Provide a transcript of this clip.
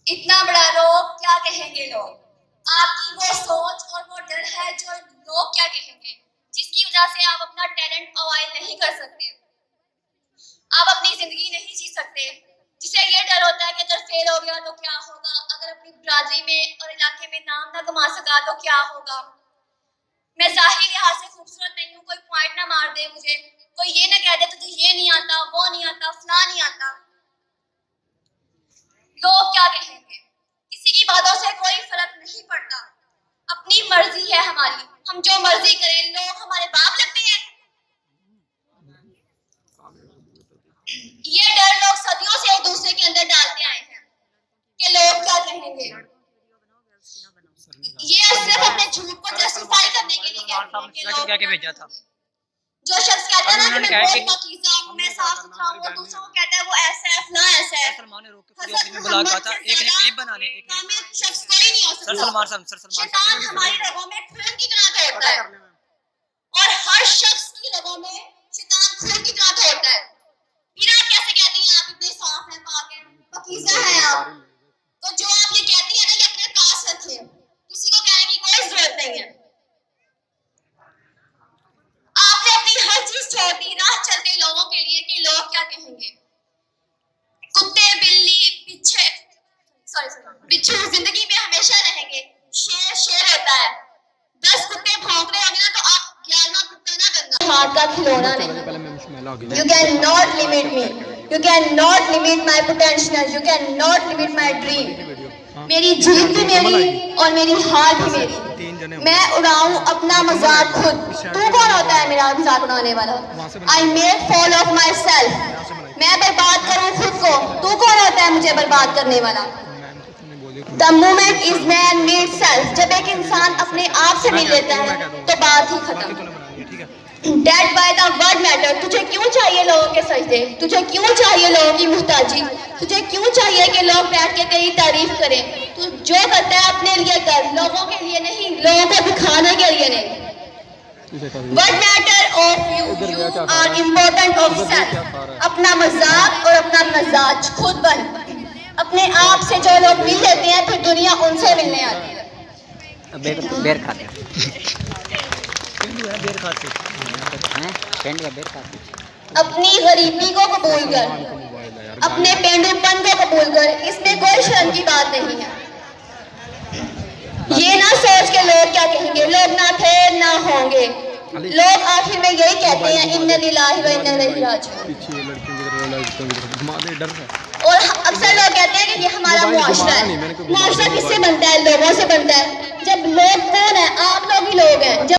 इतना बड़ा रोग, क्या कहेंगे लोग। आपकी वो सोच और वो डर है जो लोग क्या कहेंगे, जिसकी वजह से आप अपना टैलेंट अवाइल नहीं कर सकते, आप अपनी जिंदगी नहीं जी सकते, जिसे ये डर होता है कि अगर फेल हो गया तो क्या होगा, अगर अपनी बरादरी में और इलाके में नाम ना कमा सका तो क्या होगा। मैं जाहिर लिहाज से खूबसूरत नहीं हूँ, कोई पॉइंट ना मार दे मुझे, कोई ये ना कह दे तुझे ये नहीं आता, वो नहीं आता, फला नहीं आता। लोग क्या कहेंगे, किसी की बातों से कोई फर्क नहीं पड़ता, अपनी मर्जी है हमारी, हम जो मर्जी करें। लोग हमारे बाप लगते हैं। ये डर लोग सदियों से एक दूसरे के अंदर डालते आए हैं कि लोग क्या कहेंगे। ये सिर्फ अपने झूठ को जस्टिफाई करने के लिए कहते हैं कि लोग क्या भेजा था। जो शख्स कहता है ना कि मैं बहुत पाकीज़ा हूं, मैं साफ सुथरा हूं, और दूसरों को कहता है वो ऐसा है, फला ऐसा है। सलमान ने रोक के पूरी ऑफिस में बुला के कहा था एक ने क्लिप बनाने, एक कामिल शख्स कोई नहीं हो सकता। सर सलमान शैतान हमारी रगों में खून की तरह दौड़ता है, और हर शख्स की रगों में शैतान खून की तरह दौड़ता है। फिर आप कैसे कहती हैं आप इतने साफ हैं, पाक हैं, पाकीज़ा हैं आप। तो जो आप ये कहती हैं ना, ये अपने पास रखिए, किसी को कहने की कोई जरूरत नहीं है। आपने अपनी हर चीज छोड़ दी राह चलते लोगों के लिए कि लोग क्या कहेंगे। कुत्ते बिल्ली बिच्छू जिंदगी में हमेशा रहेंगे, शेर शेर होता है। 10 कुत्ते भौंक रहे होंगे ना तो आप 11वां कुत्ता ना बनना। हाथ का खिलौना नहीं। You cannot limit me. You cannot limit my potential. You cannot limit my dream. मेरी जीत भी मेरी और मेरी हार भी मेरी। मैं उड़ाऊं अपना मजाक खुद। तू कौन होता है मेरा मजाक उड़ाने वाला? I make fall of myself. मैं बर्बाद करूं खुद को। तू कौन होता है मुझे बर्बाद करने वाला? The moment is man made self. जब एक इंसान अपने आप से मिल लेता है तो बात ही खत्म। Dead by the word matter. तुझे क्यों चाहिए लोगों के सजदे? तुझे क्यों चाहिए लोगों की मुहताजी? तुझे क्यों चाहिए कि लोग बैठ के तेरी तारीफ करें? तू जो करता है अपने लिए कर, लोगों के लिए नहीं, लोगों को दिखाने के लिए नहीं। What matter of you? You are important of self. अपना मजाक और अपना मजाज खुद बन। अपने आप से जो लोग मिल लेते हैं फिर दुनिया उनसे मिलने आती है। बेर खाते हैं। अपनी गरीबी को कबूल कर, अपने पेंडूपन को कबूल कर, इसमें कोई शर्म की बात नहीं है। ये ना सोच के लोग क्या कहेंगे, लोग ना थे ना होंगे। लोग आखिर में यही कहते हैं इन्ना लिल्लाहि व इन्ना इलैहि राजिऊन। और अक्सर लोग कहते हैं कि ये हमारा मुआशरा है। मुआशरा किससे बनता है? लोगों से बनता है। जब लोग कौन है? आप लोग ही लोग हैं।